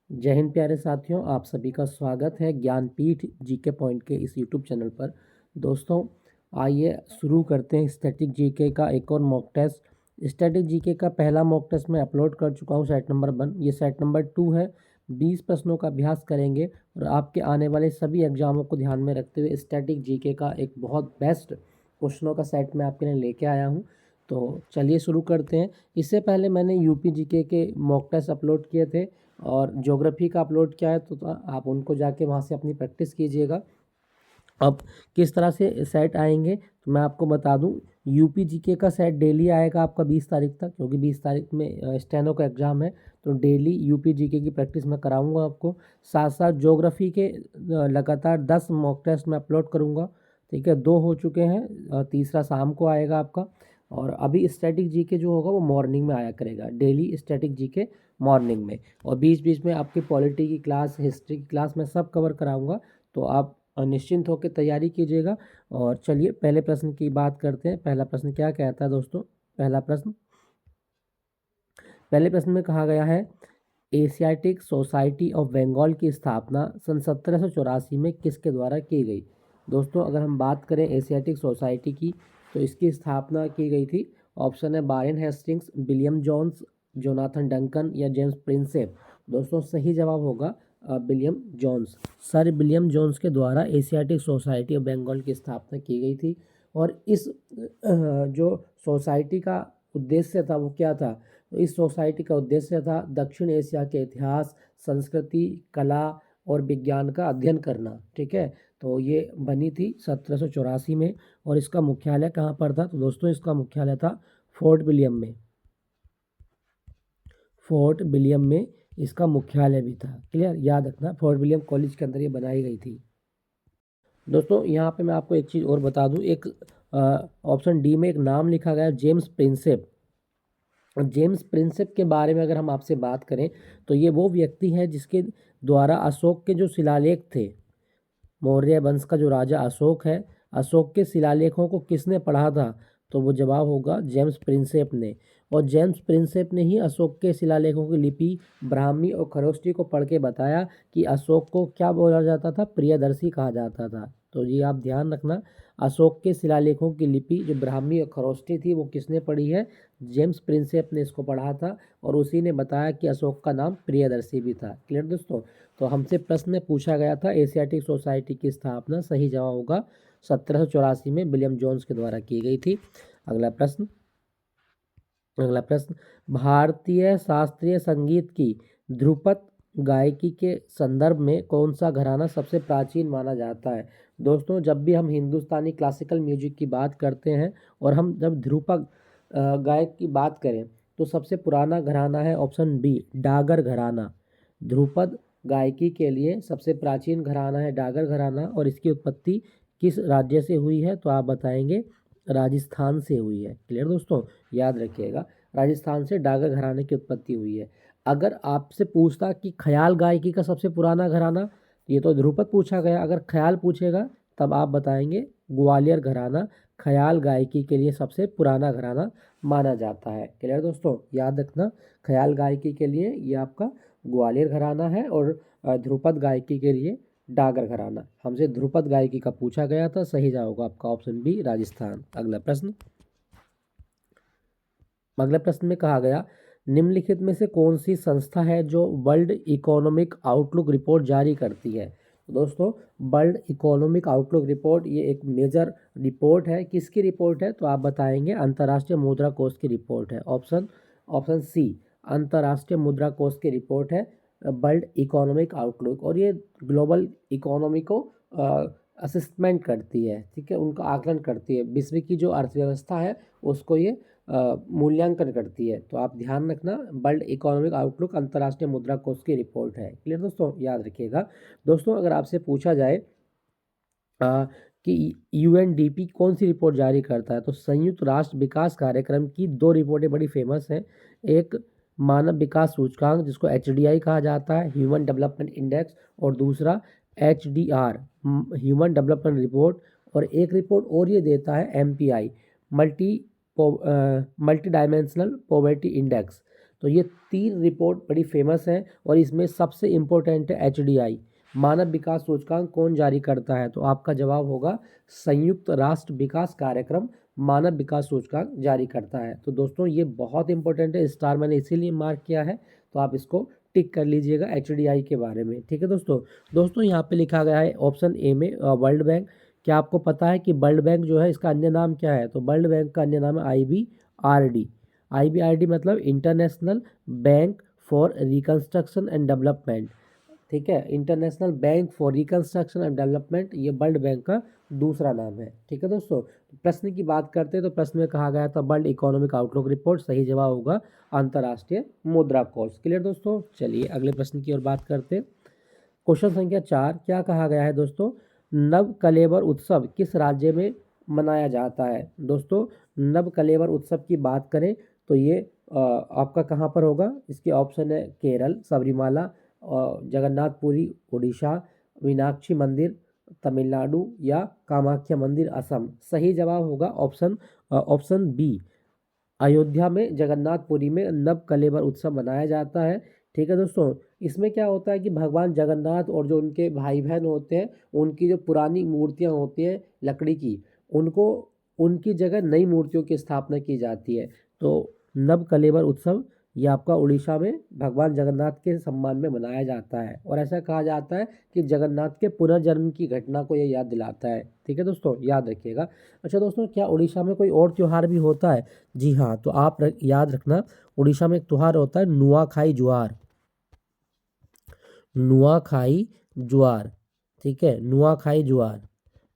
जय हिंद प्यारे साथियों, आप सभी का स्वागत है ज्ञानपीठ जीके पॉइंट के इस यूट्यूब चैनल पर। दोस्तों, आइए शुरू करते हैं स्टैटिक जीके का एक और मॉक टेस्ट। स्टैटिक जीके का पहला मॉक टेस्ट मैं अपलोड कर चुका हूं, सेट नंबर 1। ये सेट नंबर 2 है। 20 प्रश्नों का अभ्यास करेंगे और आपके आने वाले सभी एग्जामों को ध्यान में रखते हुए स्टैटिक जीके का एक बहुत बेस्ट क्वेश्चनों का सेट मैं आपके लिए लेके आया हूँ। तो चलिए शुरू करते हैं। इससे पहले मैंने यूपी जीके के मॉक टेस्ट अपलोड किए थे और ज्योग्राफी का अपलोड किया है, तो आप उनको जाके वहाँ से अपनी प्रैक्टिस कीजिएगा। अब किस तरह से सेट आएंगे तो मैं आपको बता दूं। यूपी जीके का सेट डेली आएगा आपका 20 तारीख तक, क्योंकि 20 तारीख में स्टेनो का एग्ज़ाम है। तो डेली यूपी जीके की प्रैक्टिस मैं कराऊंगा आपको। साथ साथ ज्योग्राफी के लगातार 10 मॉक टेस्ट मैं अपलोड करूंगा। ठीक है, 2 हो चुके हैं, तीसरा शाम को आएगा आपका। और अभी स्टैटिक जीके जो होगा वो मॉर्निंग में आया करेगा, डेली स्टैटिक जीके मॉर्निंग में। और बीच बीच में आपकी पॉलिटी की क्लास, हिस्ट्री की क्लास मैं सब कवर कराऊंगा। तो आप निश्चिंत होकर तैयारी कीजिएगा। और चलिए पहले प्रश्न की बात करते हैं। पहला प्रश्न क्या कहता है दोस्तों? पहले प्रश्न में कहा गया है, एशियाटिक सोसाइटी ऑफ बंगाल की स्थापना सन 1784 में किसके द्वारा की गई? दोस्तों, अगर हम बात करें एशियाटिक सोसाइटी की, तो इसकी स्थापना की गई थी। ऑप्शन है Warren Hastings, William Jones, Jonathan Duncan या जेम्स प्रिंसेप। दोस्तों, सही जवाब होगा William Jones. Sir William Jones के द्वारा एशियाटिक सोसाइटी ऑफ बंगाल की स्थापना की गई थी। और इस जो सोसाइटी का उद्देश्य था वो क्या था? तो इस सोसाइटी का उद्देश्य था दक्षिण एशिया के इतिहास, संस्कृति, कला और विज्ञान का अध्ययन करना। ठीक है, तो ये बनी थी 1784 में। और इसका मुख्यालय कहाँ पर था? तो दोस्तों, इसका मुख्यालय था फोर्ट विलियम में। फोर्ट विलियम में इसका मुख्यालय भी था। क्लियर, याद रखना, फोर्ट विलियम कॉलेज के अंदर ये बनाई गई थी। दोस्तों, यहाँ पे मैं आपको एक चीज़ और बता दूँ। एक ऑप्शन डी में एक नाम लिखा गया, जेम्स प्रिंसेप। जेम्स प्रिंसेप के बारे में अगर हम आपसे बात करें तो ये वो व्यक्ति है जिसके द्वारा अशोक के जो शिलालेख थे, मौर्य वंश का जो राजा अशोक है, अशोक के शिलालेखों को किसने पढ़ा था? तो वो जवाब होगा जेम्स प्रिंसेप ने। और जेम्स प्रिंसेप ने ही अशोक के शिलालेखों की लिपि, ब्राह्मी और खरोष्टी को पढ़ के बताया कि अशोक को क्या बोला जाता था, प्रियदर्शी कहा जाता था। तो ये आप ध्यान रखना, अशोक के शिलालेखों की लिपि जो ब्राह्मी और खरोष्टी थी वो किसने पढ़ी है? जेम्स प्रिंसेप ने इसको पढ़ा था। और उसी ने बताया कि अशोक का नाम प्रियदर्शी भी था। क्लियर दोस्तों? तो हमसे प्रश्न में पूछा गया था एशियाटिक सोसाइटी की स्थापना, सही जवाब होगा 1784 में विलियम जोन्स के द्वारा की गई थी। अगला प्रश्न, भारतीय शास्त्रीय संगीत की ध्रुपद गायकी के संदर्भ में कौन सा घराना सबसे प्राचीन माना जाता है? दोस्तों, जब भी हम हिंदुस्तानी क्लासिकल म्यूजिक की बात करते हैं और हम जब ध्रुपद गायक की बात करें तो सबसे पुराना घराना है ऑप्शन बी, डागर घराना। ध्रुपद गायकी के लिए सबसे प्राचीन घराना है डागर घराना। और इसकी उत्पत्ति किस राज्य से हुई है? तो आप बताएंगे राजस्थान से हुई है। क्लियर दोस्तों, याद रखिएगा, राजस्थान से डागर घराने की उत्पत्ति हुई है। अगर आपसे पूछता कि ख्याल गायकी का सबसे पुराना घराना, ये तो ध्रुपद पूछा गया, अगर ख्याल पूछेगा तब आप बताएंगे ग्वालियर घराना ख्याल गायकी के लिए सबसे पुराना घराना माना जाता है। क्लियर दोस्तों, याद रखना, ख्याल गायकी के लिए ये आपका ग्वालियर घराना है और ध्रुपद गायकी के लिए डागर घराना। हमसे ध्रुपद गायकी का पूछा गया था, सही जवाब होगा आपका ऑप्शन बी, राजस्थान। अगला प्रश्न में कहा गया, निम्नलिखित में से कौन सी संस्था है जो वर्ल्ड इकोनॉमिक आउटलुक रिपोर्ट जारी करती है? दोस्तों, वर्ल्ड इकोनॉमिक आउटलुक रिपोर्ट ये एक मेजर रिपोर्ट है। किसकी रिपोर्ट है? तो आप बताएंगे अंतर्राष्ट्रीय मुद्रा कोष की रिपोर्ट है। ऑप्शन सी, अंतर्राष्ट्रीय मुद्रा कोष की रिपोर्ट है वर्ल्ड इकोनॉमिक आउटलुक। और ये ग्लोबल इकोनॉमी को असेसमेंट करती है। ठीक है, उनका आकलन करती है, विश्व की जो अर्थव्यवस्था है उसको ये मूल्यांकन करती है। तो आप ध्यान रखना, वर्ल्ड इकोनॉमिक आउटलुक अंतर्राष्ट्रीय मुद्रा कोष की रिपोर्ट है। क्लियर दोस्तों, याद रखिएगा। दोस्तों, अगर आपसे पूछा जाए कि यूएनडीपी कौन सी रिपोर्ट जारी करता है, तो संयुक्त राष्ट्र विकास कार्यक्रम की 2 रिपोर्टें बड़ी फेमस हैं। एक मानव विकास सूचकांक जिसको एचडीआई कहा जाता है, ह्यूमन डेवलपमेंट इंडेक्स, और दूसरा एचडीआर, ह्यूमन डेवलपमेंट रिपोर्ट। और एक रिपोर्ट और ये देता है MPI, multi dimensional poverty index. तो ये 3 रिपोर्ट बड़ी फेमस हैं और इसमें सबसे इम्पोर्टेंट है HDI, मानव विकास सूचकांक कौन जारी करता है? तो आपका जवाब होगा संयुक्त राष्ट्र विकास कार्यक्रम मानव विकास सूचकांक जारी करता है। तो दोस्तों ये बहुत इंपॉर्टेंट है, स्टार मैंने इसीलिए मार्क किया है, तो आप इसको टिक कर लीजिएगा HDI के बारे में। ठीक है दोस्तों यहाँ पे लिखा गया है ऑप्शन ए में वर्ल्ड बैंक। क्या आपको पता है कि वर्ल्ड बैंक जो है इसका अन्य नाम क्या है? तो वर्ल्ड बैंक का अन्य नाम है IBRD। IBRD मतलब international bank for reconstruction and development. ठीक है, international bank for reconstruction and development ये वर्ल्ड बैंक का दूसरा नाम है। ठीक है दोस्तों, प्रश्न की बात करते हैं तो प्रश्न में कहा गया था वर्ल्ड इकोनॉमिक आउटलुक रिपोर्ट, सही जवाब होगा अंतर्राष्ट्रीय मुद्रा कोष। क्लियर दोस्तों, चलिए अगले प्रश्न की ओर बात करते हैं। क्वेश्चन संख्या 4, क्या कहा गया है दोस्तों? नव कलेवर उत्सव किस राज्य में मनाया जाता है? दोस्तों नव कलेवर उत्सव की बात करें तो ये आपका कहाँ पर होगा? इसके ऑप्शन है केरल, सबरीमाला, जगन्नाथपुरी उड़ीसा, मीनाक्षी मंदिर तमिलनाडु या कामाख्या मंदिर असम। सही जवाब होगा ऑप्शन बी, अयोध्या में जगन्नाथपुरी में नव कलेवर उत्सव मनाया जाता है। ठीक है दोस्तों, इसमें क्या होता है कि भगवान जगन्नाथ और जो उनके भाई बहन होते हैं उनकी जो पुरानी मूर्तियां होती हैं लकड़ी की, उनको उनकी जगह नई मूर्तियों की स्थापना की जाती है। तो नव कलेवर उत्सव ये आपका उड़ीसा में भगवान जगन्नाथ के सम्मान में मनाया जाता है और ऐसा कहा जाता है कि जगन्नाथ के पुनर्जन्म की घटना को ये याद दिलाता है। ठीक है दोस्तों, याद रखिएगा। अच्छा दोस्तों, क्या उड़ीसा में कोई और त्यौहार भी होता है? जी हाँ, तो आप याद रखना, उड़ीसा में एक त्यौहार होता है नुआखाई जुआर। नुआखाई जुआर, ठीक है, नुआखाई जुआर,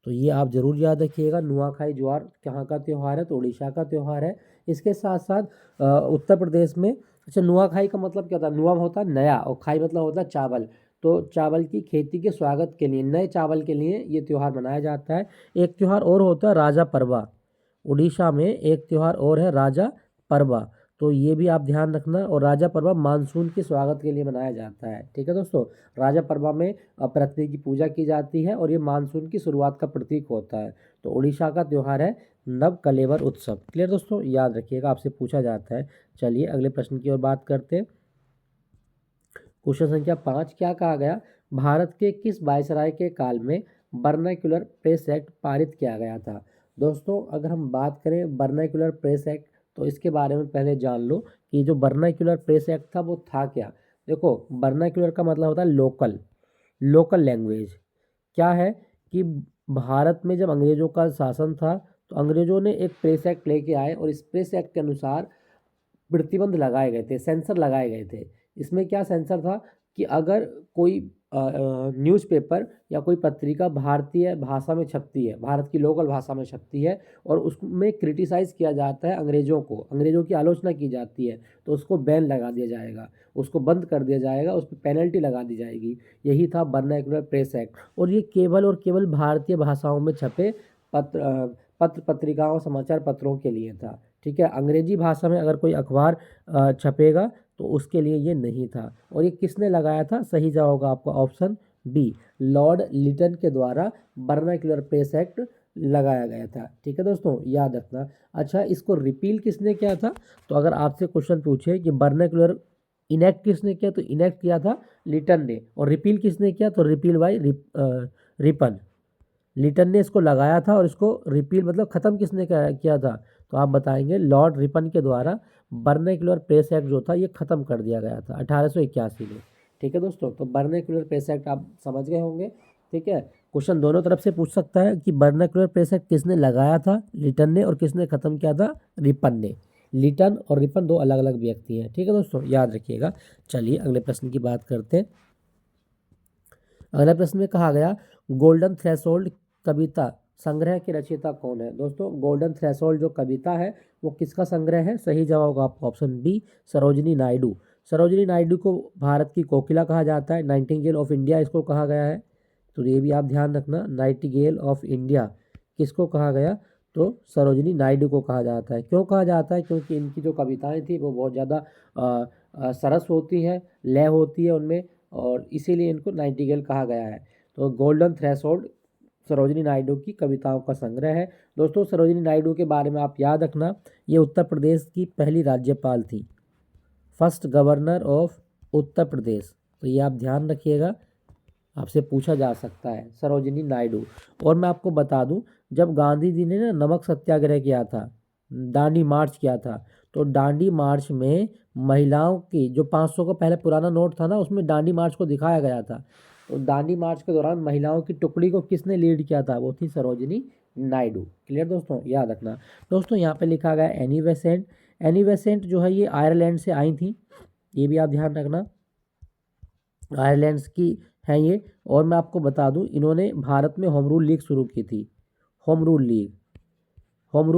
तो ये आप जरूर याद रखिएगा। नुआखाई जुआर कहाँ का त्यौहार है? तो उड़ीसा का त्यौहार है। इसके साथ साथ उत्तर प्रदेश में, अच्छा नुआखाई का मतलब क्या होता है? नुआ होता है नया और खाई मतलब होता है चावल, तो चावल की खेती के स्वागत के लिए, नए चावल के लिए ये त्यौहार मनाया जाता है। एक त्यौहार और होता है राजा परवा, उड़ीसा में एक त्यौहार और है राजा परवा, तो ये भी आप ध्यान रखना। और राजा परवा मानसून के स्वागत के लिए मनाया जाता है। ठीक है दोस्तों, राजा परवा में पृथ्वी की पूजा की जाती है और ये मानसून की शुरुआत का प्रतीक होता है। तो उड़ीसा का त्यौहार है नव कलेवर उत्सव। क्लियर दोस्तों, याद रखिएगा, आपसे पूछा जाता है। चलिए अगले प्रश्न की ओर बात करते हैं। क्वेश्चन संख्या 5, क्या कहा गया? भारत के किस वायसराय के काल में वर्नाक्युलर प्रेस एक्ट पारित किया गया था? दोस्तों अगर हम बात करें वर्नाक्युलर प्रेस एक्ट, तो इसके बारे में पहले जान लो कि जो वर्नाक्युलर प्रेस एक्ट था वो था क्या। देखो वर्नाक्युलर का मतलब होता है लोकल लैंग्वेज। क्या है कि भारत में जब अंग्रेजों का शासन था तो अंग्रेजों ने एक प्रेस एक्ट लेके आए और इस प्रेस एक्ट के अनुसार प्रतिबंध लगाए गए थे, सेंसर लगाए गए थे। इसमें क्या सेंसर था कि अगर कोई न्यूज़पेपर या कोई पत्रिका भारतीय भाषा में छपती है, भारत की लोकल भाषा में छपती है और उसमें क्रिटिसाइज़ किया जाता है अंग्रेज़ों को, अंग्रेज़ों की आलोचना की जाती है, तो उसको बैन लगा दिया जाएगा, उसको बंद कर दिया जाएगा, उस पर पेनल्टी लगा दी जाएगी। यही था वर्नाक्युलर प्रेस एक्ट और ये केवल और केवल भारतीय भाषाओं में छपे पत्र पत्रिकाओं समाचार पत्रों के लिए था। ठीक है, अंग्रेजी भाषा में अगर कोई अखबार छपेगा तो उसके लिए ये नहीं था। और ये किसने लगाया था? सही जवाब होगा आपका ऑप्शन बी, लॉर्ड लिटन के द्वारा वर्नाक्युलर प्रेस एक्ट लगाया गया था। ठीक है दोस्तों, याद रखना। अच्छा, इसको रिपील किसने किया था? तो अगर आपसे क्वेश्चन पूछे कि वर्नाक्युलर इनेक्ट किसने किया, तो इनेक्ट किया था लिटन ने, और रिपील किसने किया? तो रिपील बाय रिपन, लिटन ने इसको लगाया था और इसको रिपील मतलब ख़त्म किसने किया था? तो आप बताएंगे लॉर्ड रिपन के द्वारा वर्नाक्युलर प्रेस एक्ट जो था ये ख़त्म कर दिया गया था 1881 में। ठीक है दोस्तों, तो वर्नाक्युलर प्रेस एक्ट आप समझ गए होंगे। ठीक है, क्वेश्चन दोनों तरफ से पूछ सकता है कि वर्नाक्युलर प्रेस एक्ट किसने लगाया था, लिटन ने, और किसने ख़त्म किया था, रिपन ने। लिटन और रिपन दो अलग अलग व्यक्ति हैं। ठीक है दोस्तों, याद रखिएगा। चलिए अगले प्रश्न की बात करते हैं। अगला प्रश्न में कहा गया गोल्डन थ्रेशोल्ड कविता संग्रह के रचयिता कौन है? दोस्तों गोल्डन थ्रेशोल्ड जो कविता है वो किसका संग्रह है? सही जवाब होगा आपका ऑप्शन बी, सरोजिनी नायडू। सरोजिनी नायडू को भारत की कोकिला कहा जाता है, नाइटिंगेल ऑफ इंडिया इसको कहा गया है, तो ये भी आप ध्यान रखना, नाइटिंगेल ऑफ इंडिया किसको कहा गया? तो सरोजिनी नायडू को कहा जाता है। क्यों कहा जाता है? क्योंकि इनकी जो कविताएं थी वो बहुत ज़्यादा सरस होती है, लय होती है उनमें, और इसीलिए इनको नाइटिंगेल कहा गया है। तो गोल्डन थ्रेशोल्ड सरोजिनी नायडू की कविताओं का संग्रह है। दोस्तों सरोजिनी नायडू के बारे में आप याद रखना, ये उत्तर प्रदेश की पहली राज्यपाल थी, first governor of Uttar Pradesh, तो ये आप ध्यान रखिएगा, आपसे पूछा जा सकता है, सरोजिनी नायडू। और मैं आपको बता दूं, जब गांधी जी ने ना नमक सत्याग्रह किया था, दांडी मार्च किया था, तो दांडी मार्च में महिलाओं की जो 500 का पहले पुराना नोट था ना, उसमें दांडी मार्च को दिखाया गया था। तो दांडी मार्च के दौरान महिलाओं की टुकड़ी को किसने लीड किया था, वो थी सरोजिनी नायडू। क्लियर दोस्तों, याद रखना। दोस्तों यहाँ पे लिखा गया एनी बेसेंट। एनी बेसेंट जो है ये आयरलैंड से आई थी, ये भी आप ध्यान रखना, आयरलैंड की हैं ये। और मैं आपको बता दूं, इन्होंने भारत में होम रूल लीग शुरू की थी। होम रूल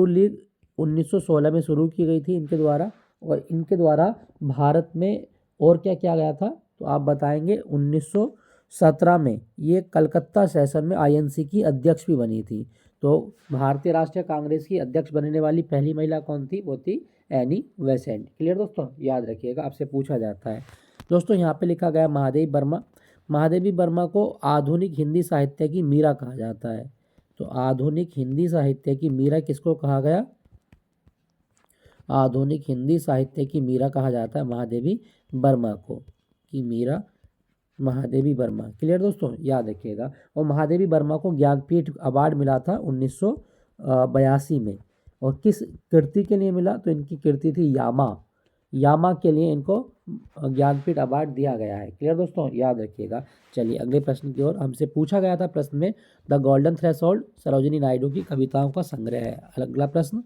लीग 1916 में शुरू की गई थी इनके द्वारा। और इनके द्वारा भारत में और क्या किया गया था, तो आप बताएंगे 1917 में ये कलकत्ता सेशन में आईएनसी की अध्यक्ष भी बनी थी। तो भारतीय राष्ट्रीय कांग्रेस की अध्यक्ष बनने वाली पहली महिला कौन थी, वो थी एनी बेसेंट। क्लियर दोस्तों, याद रखिएगा, आपसे पूछा जाता है। दोस्तों यहाँ पे लिखा गया महादेवी वर्मा। महादेवी वर्मा को आधुनिक हिंदी साहित्य की मीरा कहा जाता है। तो आधुनिक हिंदी साहित्य की मीरा किसको कहा गया, आधुनिक हिंदी साहित्य की मीरा कहा जाता है महादेवी वर्मा को, की मीरा महादेवी वर्मा। क्लियर दोस्तों, याद रखिएगा। और महादेवी वर्मा को ज्ञानपीठ अवार्ड मिला था 1982 में। और किस कृति के लिए मिला, तो इनकी कृति थी यामा। यामा के लिए इनको ज्ञानपीठ अवार्ड दिया गया है। क्लियर दोस्तों, याद रखिएगा। चलिए अगले प्रश्न की ओर। हमसे पूछा गया था प्रश्न में, the golden threshold Sarojini Naidu की कविताओं का संग्रह है। अगला प्रश्न,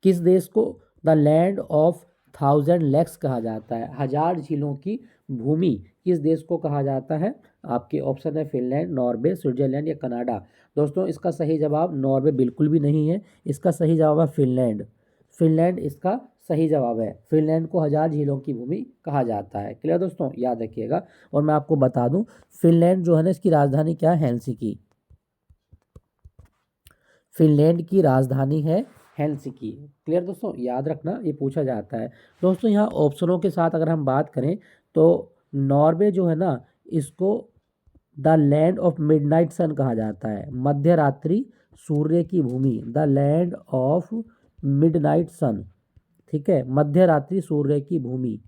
किस देश को द लैंड ऑफ 1000 लेक्स कहा जाता है, 1000 झीलों की भूमि किस देश को कहा जाता है। आपके ऑप्शन है फिनलैंड, नॉर्वे, स्विट्जरलैंड या कनाडा। दोस्तों इसका सही जवाब नॉर्वे बिल्कुल भी नहीं है, इसका सही जवाब है फिनलैंड। फिनलैंड इसका सही जवाब है। फिनलैंड को 1000 झीलों की भूमि कहा जाता है। क्लियर दोस्तों, याद रखिएगा। और मैं आपको बता दूं, फिनलैंड जो है ना, इसकी राजधानी क्या है, हेलसिंकी। फिनलैंड की राजधानी है हेलसिंकी। क्लियर दोस्तों, याद रखना, ये पूछा जाता है। दोस्तों यहाँ ऑप्शनों के साथ अगर हम बात करें, तो नॉर्वे जो है ना, इसको द लैंड ऑफ मिडनाइट सन कहा जाता है, मध्य रात्रि सूर्य की भूमि, द लैंड ऑफ मिडनाइट सन। ठीक है, मध्य रात्रि सूर्य की भूमि,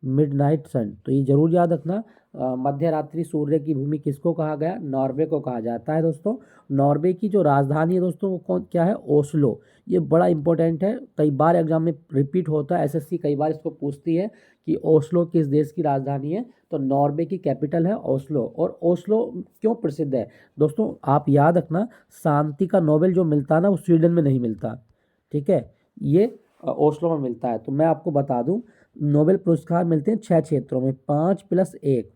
मिडनाइट सन। तो ये जरूर याद रखना, मध्य रात्रि सूर्य की भूमि किसको कहा गया, नॉर्वे को कहा जाता है। दोस्तों नॉर्वे की जो राजधानी है दोस्तों, वो कौन क्या है, ओस्लो। ये बड़ा इंपॉर्टेंट है, कई बार एग्जाम में रिपीट होता है, एसएससी कई बार इसको पूछती है कि ओस्लो किस देश की राजधानी है। तो नॉर्वे की कैपिटल है ओस्लो। और ओस्लो क्यों प्रसिद्ध है दोस्तों, आप याद रखना, शांति का नोबेल जो मिलता है ना, वो स्वीडन में नहीं मिलता। ठीक है, ये ओस्लो में मिलता है। तो मैं आपको बता दूं, नोबेल पुरस्कार मिलते हैं 6 क्षेत्रों में, 5+1।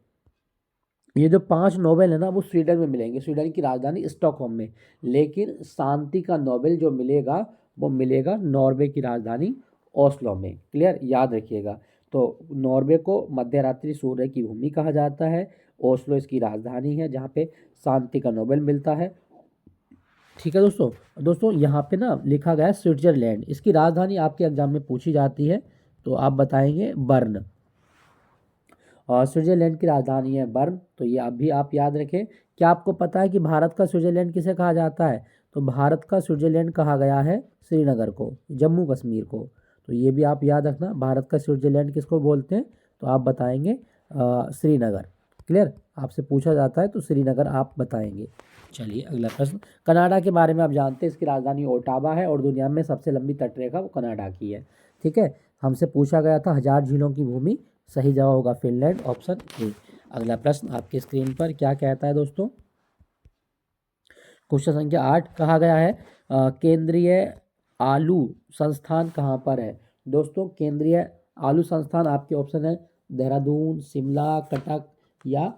ये जो 5 नोबेल है ना, वो स्वीडन में मिलेंगे, स्वीडन की राजधानी स्टॉकहोम में। लेकिन शांति का नोबेल जो मिलेगा, वो मिलेगा नॉर्वे की राजधानी ओस्लो में। क्लियर, याद रखिएगा। तो नॉर्वे को मध्य रात्रि सूर्य की भूमि कहा जाता है, ओस्लो इसकी राजधानी है जहाँ पे शांति का नोबेल मिलता है। ठीक है दोस्तों। दोस्तों यहाँ पे ना लिखा गया है स्विट्जरलैंड, इसकी राजधानी आपके एग्जाम में पूछी जाती है, तो आप बताएंगे बर्न। और स्विट्जरलैंड की राजधानी है बर्न। तो ये अभी आप याद रखें। क्या आपको पता है कि भारत का स्विट्जरलैंड किसे कहा जाता है, तो भारत का स्विट्जरलैंड कहा गया है श्रीनगर को, जम्मू कश्मीर को। तो ये भी आप याद रखना, भारत का स्विट्जरलैंड किसको बोलते हैं, तो आप बताएंगे श्रीनगर। क्लियर, आपसे पूछा जाता है तो श्रीनगर आप बताएंगे। चलिए अगला प्रश्न, कनाडा के बारे में आप जानते हैं, इसकी राजधानी ओटावा है और दुनिया में सबसे लंबी तटरेखा वो कनाडा की है। ठीक है, हमसे पूछा गया था 1000 झीलों की भूमि, सही जवाब होगा फिनलैंड, ऑप्शन ए। अगला प्रश्न आपकी स्क्रीन पर क्या कहता है दोस्तों, क्वेश्चन संख्या 8 कहा गया है, केंद्रीय आलू संस्थान कहाँ पर है। दोस्तों केंद्रीय आलू संस्थान आपके ऑप्शन है देहरादून, शिमला, कटक या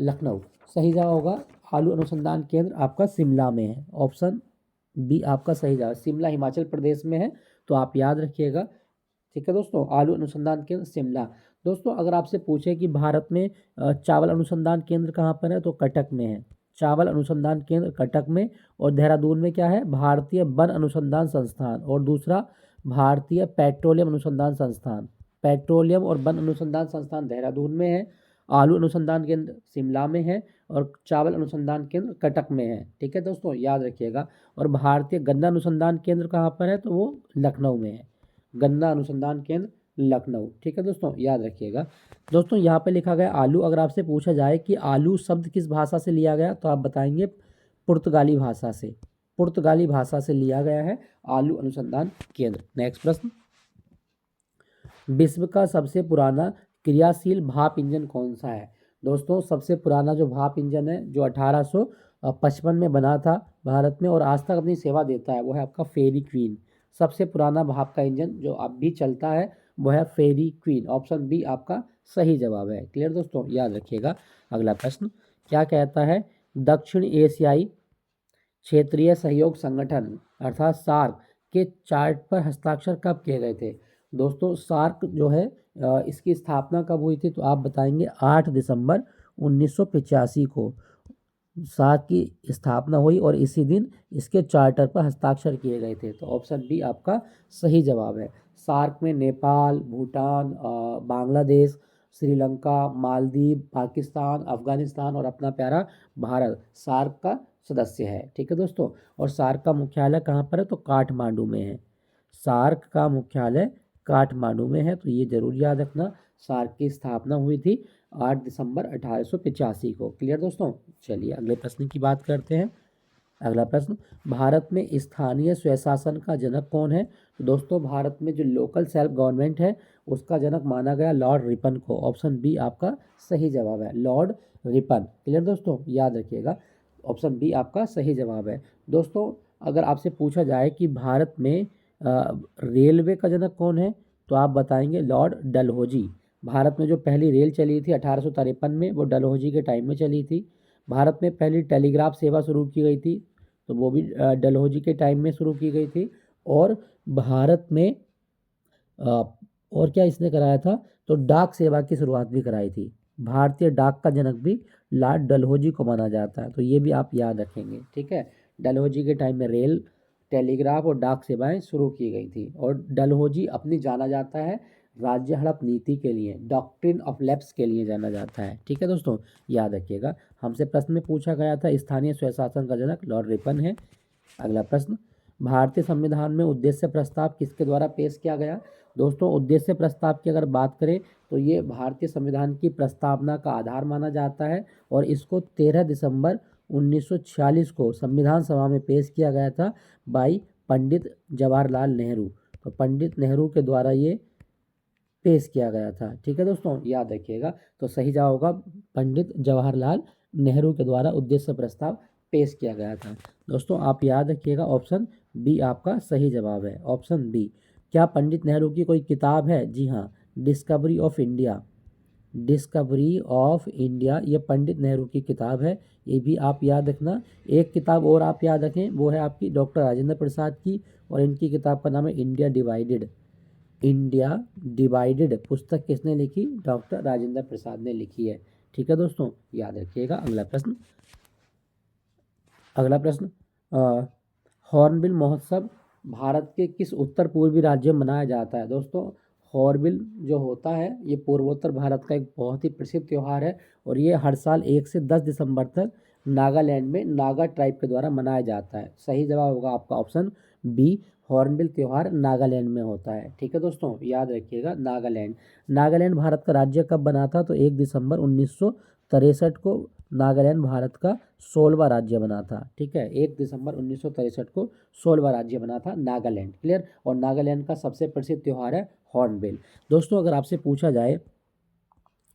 लखनऊ। सही जवाब होगा आलू अनुसंधान केंद्र आपका शिमला में है, ऑप्शन बी आपका सही जवाब। शिमला हिमाचल प्रदेश में है, तो आप याद रखिएगा। ठीक है दोस्तों, आलू अनुसंधान केंद्र शिमला। दोस्तों अगर आपसे पूछे कि भारत में चावल अनुसंधान केंद्र कहाँ पर है, तो कटक में है, चावल अनुसंधान केंद्र कटक में। और देहरादून में क्या है, भारतीय वन अनुसंधान संस्थान, और दूसरा भारतीय पेट्रोलियम अनुसंधान संस्थान। पेट्रोलियम और वन अनुसंधान संस्थान देहरादून में है, आलू अनुसंधान केंद्र शिमला में है, और चावल अनुसंधान केंद्र कटक में है। ठीक है दोस्तों, याद रखिएगा। और भारतीय गन्ना अनुसंधान केंद्र कहाँ पर है, तो वो लखनऊ में है। गन्ना अनुसंधान केंद्र लखनऊ। ठीक है दोस्तों, याद रखिएगा। दोस्तों यहाँ पे लिखा गया आलू। अगर आपसे पूछा जाए कि आलू शब्द किस भाषा से लिया गया, तो आप बताएंगे पुर्तगाली भाषा से। पुर्तगाली भाषा से लिया गया है आलू अनुसंधान केंद्र। नेक्स्ट प्रश्न, विश्व का सबसे पुराना क्रियाशील भाप इंजन कौन सा है? दोस्तों सबसे पुराना जो भाप इंजन है, जो 1855 में बना था भारत में और आज तक अपनी सेवा देता है, वो है आपका फेरी क्वीन। सबसे पुराना भाप का इंजन जो अब भी चलता है वो है फेरी क्वीन। ऑप्शन बी आपका सही जवाब है। क्लियर दोस्तों, याद रखिएगा। अगला प्रश्न क्या कहता है, दक्षिण एशियाई क्षेत्रीय सहयोग संगठन अर्थात सार्क के चार्ट पर हस्ताक्षर कब किए गए थे? दोस्तों सार्क जो है इसकी स्थापना कब हुई थी, तो आप बताएंगे 8 दिसंबर 1985 को सार्क की स्थापना हुई और इसी दिन इसके चार्टर पर हस्ताक्षर किए गए थे। तो ऑप्शन बी आपका सही जवाब है। सार्क में नेपाल, भूटान, बांग्लादेश, श्रीलंका, मालदीव, पाकिस्तान, अफगानिस्तान और अपना प्यारा भारत सार्क का सदस्य है। ठीक है दोस्तों, और सार्क का मुख्यालय कहाँ पर है, तो काठमांडू में है। सार्क का मुख्यालय काठमांडू में है, तो ये जरूर याद रखना। सार्क की स्थापना हुई थी 8 दिसंबर 1885 को। क्लियर दोस्तों, चलिए अगले प्रश्न की बात करते हैं। अगला प्रश्न, भारत में स्थानीय स्वशासन का जनक कौन है? तो दोस्तों भारत में जो लोकल सेल्फ गवर्नमेंट है उसका जनक माना गया लॉर्ड रिपन को। ऑप्शन बी आपका सही जवाब है, लॉर्ड रिपन। क्लियर दोस्तों, याद रखिएगा। ऑप्शन बी आपका सही जवाब है। दोस्तों अगर आपसे पूछा जाए कि भारत में रेलवे का जनक कौन है, तो आप बताएंगे लॉर्ड डलहौजी। भारत में जो पहली रेल चली थी 1853 में, वो डलहौजी के टाइम में चली थी। भारत में पहली टेलीग्राफ सेवा शुरू की गई थी, तो वो भी डलहौजी के टाइम में शुरू की गई थी। और भारत में और क्या इसने कराया था, तो डाक सेवा की शुरुआत भी कराई थी। भारतीय डाक का जनक भी लॉर्ड डलहौजी को माना जाता है, तो ये भी आप याद रखेंगे। ठीक है, डलहौजी के टाइम में रेल, टेलीग्राफ और डाक सेवाएं शुरू की गई थी। और डलहौजी अपनी जाना जाता है राज्य हड़प नीति के लिए, डॉक्ट्रिन ऑफ लैप्स के लिए जाना जाता है। ठीक है दोस्तों, याद रखिएगा। हमसे प्रश्न में पूछा गया था स्थानीय स्वशासन का जनक लॉर्ड रिपन है। अगला प्रश्न, भारतीय संविधान में उद्देश्य प्रस्ताव किसके द्वारा पेश किया गया? दोस्तों उद्देश्य प्रस्ताव की अगर बात करें तो ये भारतीय संविधान की प्रस्तावना का आधार माना जाता है और इसको 13 दिसंबर 1946 को संविधान सभा में पेश किया गया था बाई पंडित जवाहरलाल नेहरू। तो पंडित नेहरू के द्वारा ये पेश किया गया था। ठीक है दोस्तों, याद रखिएगा। तो सही जवाब होगा पंडित जवाहरलाल नेहरू के द्वारा उद्देश्य प्रस्ताव पेश किया गया था। दोस्तों आप याद रखिएगा, ऑप्शन बी आपका सही जवाब है। Option B. क्या पंडित नेहरू की कोई किताब है? जी हाँ, Discovery of India. Discovery of India ये पंडित नेहरू की किताब है, ये भी आप याद रखना। एक किताब और आप याद रखें, वो है आपकी डॉक्टर राजेंद्र प्रसाद की, और इनकी किताब का नाम है इंडिया डिवाइडेड। इंडिया डिवाइडेड पुस्तक किसने लिखी? डॉक्टर राजेंद्र प्रसाद ने लिखी है। ठीक है दोस्तों, याद रखिएगा। अगला प्रश्न, अगला प्रश्न, हॉर्नबिल महोत्सव भारत के किस उत्तर पूर्वी राज्य में मनाया जाता है? दोस्तों हॉर्नबिल जो होता है ये पूर्वोत्तर भारत का एक बहुत ही प्रसिद्ध त्यौहार है और ये हर साल 1 से 10 दिसंबर तक नागालैंड में नागा ट्राइब के द्वारा मनाया जाता है। सही जवाब होगा आपका ऑप्शन बी, हॉर्नबिल त्यौहार नागालैंड में होता है। ठीक है दोस्तों, याद रखिएगा। नागालैंड, नागालैंड भारत का राज्य कब बना था? तो 1 दिसंबर 1963 को नागालैंड भारत का 16वां राज्य बना था। ठीक है, 1 दिसंबर 1963 को 16वां राज्य बना था नागालैंड। क्लियर, और नागालैंड का सबसे प्रसिद्ध त्यौहार है हॉर्नबिल। दोस्तों अगर आपसे पूछा जाए,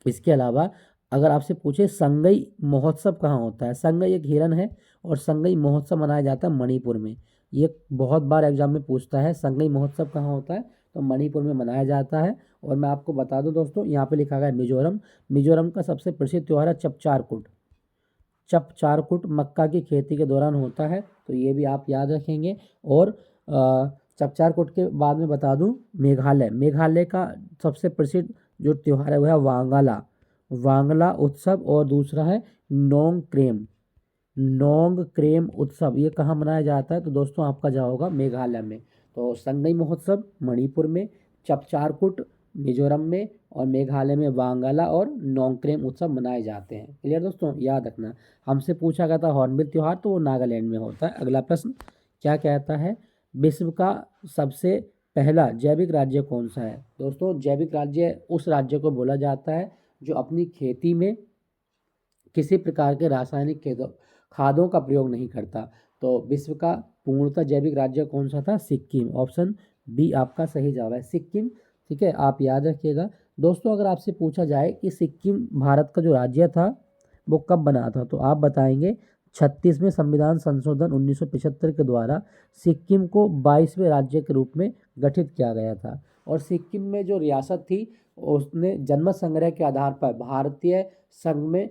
इसके अलावा अगर आपसे पूछे संगई महोत्सव कहाँ होता है? संगई एक हिरन है और संगई महोत्सव मनाया जाता है मणिपुर में। ये बहुत बार एग्जाम में पूछता है, संगई महोत्सव कहाँ होता है? तो मणिपुर में मनाया जाता है। और मैं आपको बता दूं दोस्तों, यहाँ पे लिखा गया है मिजोरम। मिजोरम का सबसे प्रसिद्ध त्यौहार है चपचारकुट। चपचारकुट मक्का की खेती के दौरान होता है, तो ये भी आप याद रखेंगे। और चपचारकुट के बाद में बता दूं मेघालय, मेघालय का सबसे प्रसिद्ध जो त्यौहार है वह है वांगला, वांगला उत्सव। और दूसरा है नोंग क्रेम, नोंग क्रेम उत्सव। ये कहाँ मनाया जाता है? तो दोस्तों आपका जवाब होगा मेघालय में। तो संगई महोत्सव मणिपुर में, चपचारकुट मिजोरम में, और मेघालय में वांगला और नोंगक्रेम उत्सव मनाए जाते हैं। क्लियर दोस्तों, याद रखना। हमसे पूछा गया था हॉर्नबिल त्यौहार, तो वो नागालैंड में होता है। अगला प्रश्न क्या कहता है, विश्व का सबसे पहला जैविक राज्य कौन सा है? दोस्तों जैविक राज्य उस राज्य को बोला जाता है जो अपनी खेती में किसी प्रकार के रासायनिक खादों का प्रयोग नहीं करता। तो विश्व का पूर्णतः जैविक राज्य कौन सा था? सिक्किम। ऑप्शन बी आपका सही जवाब है, सिक्किम। ठीक है, आप याद रखिएगा। दोस्तों अगर आपसे पूछा जाए कि सिक्किम भारत का जो राज्य था वो कब बना था, तो आप बताएंगे 36वें संविधान संशोधन 1975 के द्वारा सिक्किम को 22वें राज्य के रूप में गठित किया गया था। और सिक्किम में जो रियासत थी उसने जनमत संग्रह के आधार पर भारतीय संघ में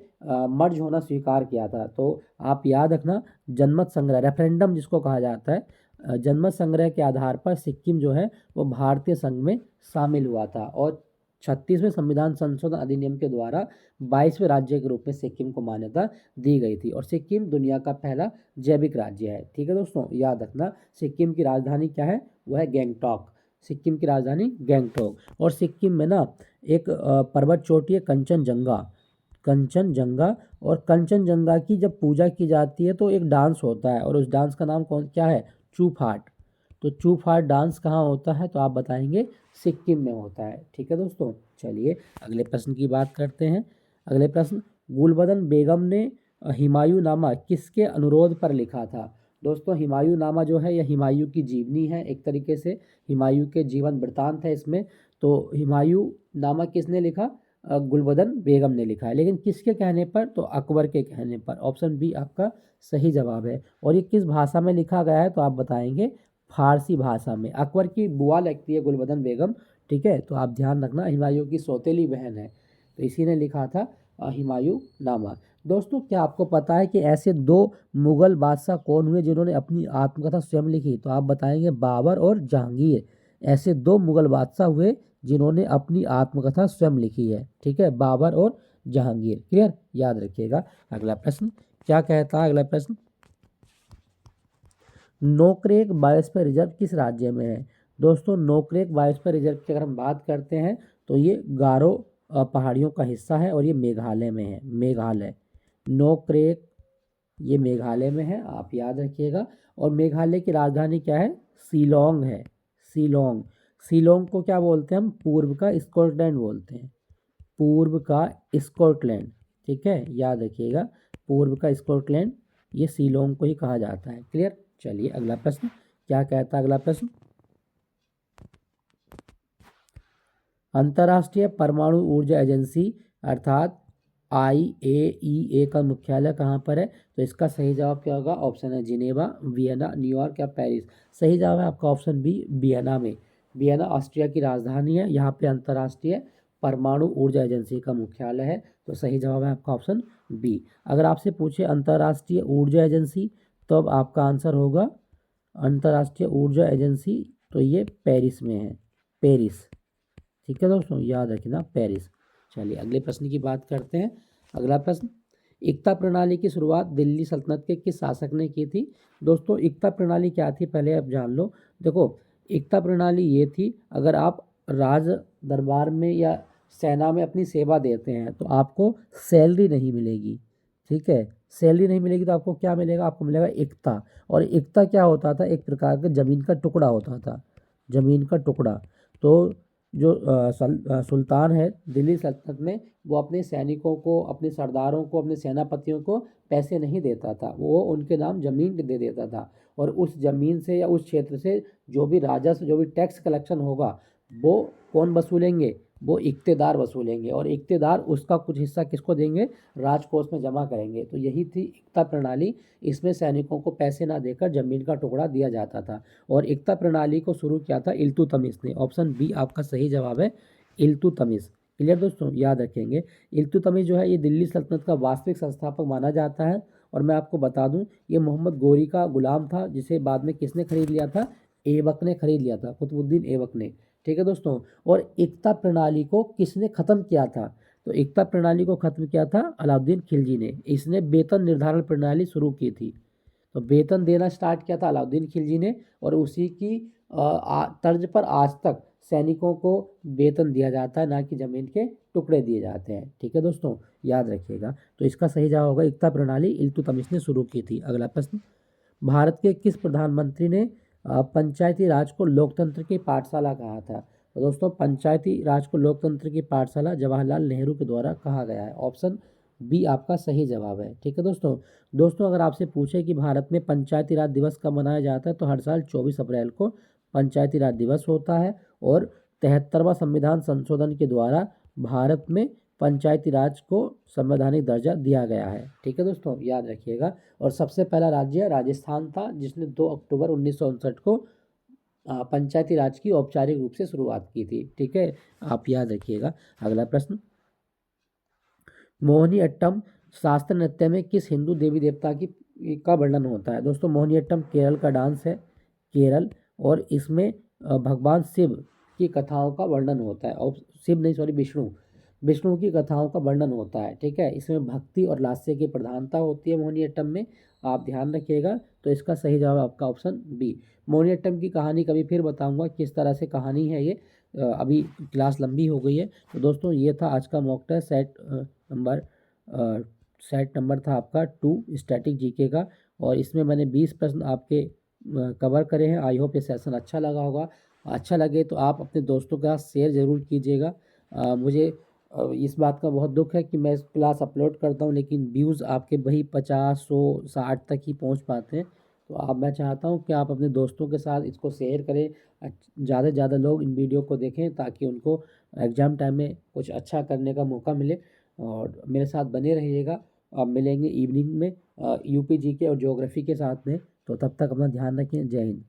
मर्ज होना स्वीकार किया था। तो आप याद रखना, जनमत संग्रह रेफरेंडम जिसको कहा जाता है, जनमत संग्रह के आधार पर सिक्किम जो है वो भारतीय संघ में शामिल हुआ था। और 36वें संविधान संशोधन अधिनियम के द्वारा 22वें राज्य के रूप में सिक्किम को मान्यता दी गई थी। और सिक्किम दुनिया का पहला जैविक राज्य है। ठीक है दोस्तों, याद रखना। सिक्किम की राजधानी क्या है? वह है गैंगटॉक। सिक्किम की राजधानी गैंगटॉक। और सिक्किम में ना एक पर्वत चोटी है कंचनजंगा। कंचनजंगा, और कंचनजंगा की जब पूजा की जाती है तो एक डांस होता है, और उस डांस का नाम क्या है? चूफाट। तो चूफाट डांस कहाँ होता है? तो आप बताएंगे सिक्किम में होता है। ठीक है दोस्तों, चलिए अगले प्रश्न की बात करते हैं। अगले प्रश्न, गुलबदन बेगम ने हुमायूं नामा किसके अनुरोध पर लिखा था? दोस्तों हुमायूं नामा जो है यह हुमायूं की जीवनी है, एक तरीके से हुमायूं के जीवन वृत्तांत है इसमें। तो हुमायूं नामा किसने लिखा? गुलबदन बेगम ने लिखा है। लेकिन किसके कहने पर? तो अकबर के कहने पर। ऑप्शन बी आपका सही जवाब है। और ये किस भाषा में लिखा गया है? तो आप बताएंगे फारसी भाषा में। अकबर की बुआ लगती है गुलबदन बेगम। ठीक है, तो आप ध्यान रखना, हुमायूं की सौतेली बहन है, तो इसी ने लिखा था हुमायूं नामा। दोस्तों क्या आपको पता है कि ऐसे दो मुगल बादशाह कौन हुए जिन्होंने अपनी आत्मकथा स्वयं लिखी? तो आप बताएंगे बाबर और जहांगीर। ऐसे दो मुगल बादशाह हुए जिन्होंने अपनी आत्मकथा स्वयं लिखी है। ठीक है, बाबर और जहांगीर। क्लियर, याद रखिएगा। अगला प्रश्न क्या कहता है? अगला प्रश्न, नोकरेक बायोस्फीयर रिजर्व किस राज्य में है? दोस्तों नोकरेक बायोस्फीयर रिजर्व की अगर हम बात करते हैं तो ये गारो पहाड़ियों का हिस्सा है, और ये मेघालय में है। मेघालय, नोकरेक ये मेघालय में है, आप याद रखिएगा। और मेघालय की राजधानी क्या है? शिलोंग है। शिलोंग। शिलोंग को क्या बोलते हैं हम? पूर्व का स्कॉटलैंड बोलते हैं। पूर्व का स्कॉटलैंड। ठीक है, याद रखिएगा, पूर्व का स्कॉटलैंड ये शिलोंग को ही कहा जाता है। क्लियर, चलिए अगला प्रश्न क्या कहता है? अगला प्रश्न, अंतर्राष्ट्रीय परमाणु ऊर्जा एजेंसी अर्थात IAEA का मुख्यालय कहाँ पर है? तो इसका सही जवाब क्या होगा? ऑप्शन है जिनेवा, वियना, न्यूयॉर्क या पेरिस। सही जवाब है आपका ऑप्शन बी, वियना में। वियना ऑस्ट्रिया की राजधानी है, यहाँ पे अंतर्राष्ट्रीय परमाणु ऊर्जा एजेंसी का मुख्यालय है। तो सही जवाब है आपका ऑप्शन बी। अगर आपसे पूछे अंतर्राष्ट्रीय ऊर्जा एजेंसी, तो अब आपका आंसर होगा अंतर्राष्ट्रीय ऊर्जा एजेंसी, तो ये पेरिस में है, पेरिस। ठीक है दोस्तों, याद रखना पेरिस। चलिए अगले प्रश्न की बात करते हैं। अगला प्रश्न, एकता प्रणाली की शुरुआत दिल्ली सल्तनत के किस शासक ने की थी? दोस्तों एकता प्रणाली क्या थी पहले आप जान लो। देखो एकता प्रणाली ये थी, अगर आप राज दरबार में या सेना में अपनी सेवा देते हैं तो आपको सैलरी नहीं मिलेगी। ठीक है, सैलरी नहीं मिलेगी तो आपको क्या मिलेगा? आपको मिलेगा एकता। और एकता क्या होता था? एक प्रकार का जमीन का टुकड़ा होता था, जमीन का टुकड़ा। तो जो सुल्तान है दिल्ली सल्तनत में, वो अपने सैनिकों को, अपने सरदारों को, अपने सेनापतियों को पैसे नहीं देता था, वो उनके नाम ज़मीन दे देता था। और उस ज़मीन से या उस क्षेत्र से जो भी राजस्व, जो भी टैक्स कलेक्शन होगा, वो कौन वसूलेंगे? वो इक्तेदार वसूलेंगे। और इक्तेदार उसका कुछ हिस्सा किसको देंगे? राजकोष में जमा करेंगे। तो यही थी एकता प्रणाली। इसमें सैनिकों को पैसे ना देकर ज़मीन का टुकड़ा दिया जाता था। और एकता प्रणाली को शुरू किया था इल्तुतमिश ने। ऑप्शन बी आपका सही जवाब है, इल्तुतमिश। क्लियर दोस्तों, याद रखेंगे। इल्तुतमिश जो है ये दिल्ली सल्तनत का वास्तविक संस्थापक माना जाता है। और मैं आपको बता दूं, ये मोहम्मद गोरी का गुलाम था, जिसे बाद में किसने खरीद लिया था? ऐबक ने खरीद लिया था, कुतुबुद्दीन ऐबक ने। ठीक है दोस्तों, और एकता प्रणाली को किसने ख़त्म किया था? तो एकता प्रणाली को ख़त्म किया था अलाउद्दीन खिलजी ने। इसने वेतन निर्धारण प्रणाली शुरू की थी। तो वेतन देना स्टार्ट किया था अलाउद्दीन खिलजी ने, और उसी की तर्ज पर आज तक सैनिकों को वेतन दिया जाता है, ना कि ज़मीन के टुकड़े दिए जाते हैं। ठीक है दोस्तों, याद रखिएगा। तो इसका सही जवाब होगा एकता प्रणाली इल्तुतमिश ने शुरू की थी। अगला प्रश्न, भारत के किस प्रधानमंत्री ने पंचायती राज को लोकतंत्र की पाठशाला कहा था? तो दोस्तों पंचायती राज को लोकतंत्र की पाठशाला जवाहरलाल नेहरू के द्वारा कहा गया है। ऑप्शन बी आपका सही जवाब है। ठीक है दोस्तों। दोस्तों अगर आपसे पूछे कि भारत में पंचायती राज दिवस कब मनाया जाता है, तो हर साल 24 अप्रैल को पंचायती राज दिवस होता है। और 73वां संविधान संशोधन के द्वारा भारत में पंचायती राज को संवैधानिक दर्जा दिया गया है। ठीक है दोस्तों, याद रखिएगा। और सबसे पहला राज्य राजस्थान था, जिसने 2 अक्टूबर 1959 को पंचायती राज की औपचारिक रूप से शुरुआत की थी। ठीक है, आप याद रखिएगा। अगला प्रश्न, मोहिनीअट्टम शास्त्र नृत्य में किस हिंदू देवी देवता की का वर्णन होता है? दोस्तों मोहिनीअट्टम केरल का डांस है, केरल, और इसमें भगवान शिव की कथाओं का वर्णन होता है। और शिव नहीं, सॉरी, विष्णु की कथाओं का वर्णन होता है। ठीक है, इसमें भक्ति और लास्य की प्रधानता होती है मोहिनीअट्टम में, आप ध्यान रखिएगा। तो इसका सही जवाब आपका ऑप्शन बी। मोहिनीअट्टम की कहानी कभी फिर बताऊंगा किस तरह से कहानी है ये, अभी क्लास लंबी हो गई है। तो दोस्तों ये था आज का मॉक टेस्ट सेट नंबर था आपका 2 स्टैटिक जीके का, और इसमें मैंने 20 प्रश्न आपके कवर करे हैं। आई होप ये सेशन अच्छा लगा होगा। अच्छा लगे तो आप अपने दोस्तों के साथ शेयर ज़रूर कीजिएगा। मुझे इस बात का बहुत दुख है कि मैं क्लास अपलोड करता हूँ लेकिन व्यूज़ आपके वही 50, 100, 60 तक ही पहुँच पाते हैं। तो अब मैं चाहता हूँ कि आप अपने दोस्तों के साथ इसको शेयर करें, ज़्यादा से ज़्यादा लोग इन वीडियो को देखें ताकि उनको एग्ज़ाम टाइम में कुछ अच्छा करने का मौका मिले। और मेरे साथ बने रहिएगा। अब मिलेंगे इवनिंग में यूपी जीके और ज्योग्राफी के साथ में। तो तब तक अपना ध्यान रखें। जय हिंद।